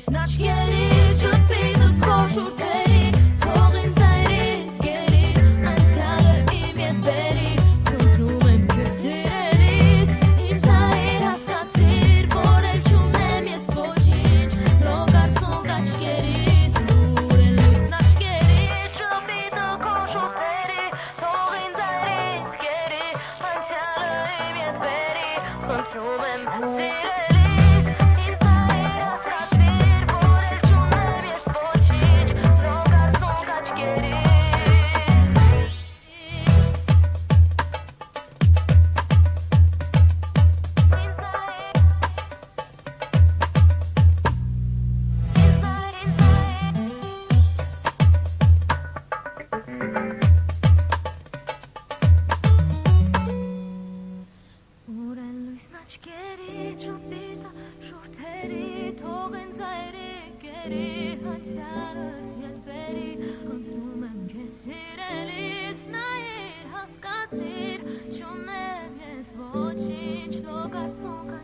Աչքերի շփիթը քո շուրթերի թող ինձ այրից գերի անցյալը իմ ետ բերի խնդրում եմ քեզ սիրելիս ինձ այր հասկացիր որ էլ չունեմ ես ոչինչ լոկ արցունք աչքերիս լուրեն լույսն աչքերի շփիթը քո շուրթերի թող ինձ այրից գերի անցյալը իմ ետ բերի խնդրում եմ սիրելիս Աչքերի ճուպիտը շուրթերի թող ինձ այրի գերի անցյալս ետ բերի խնդրում եմ քեզ սիրելիս նայիր հասկացիր չունեմ ես ոչինչ լոկ արցունք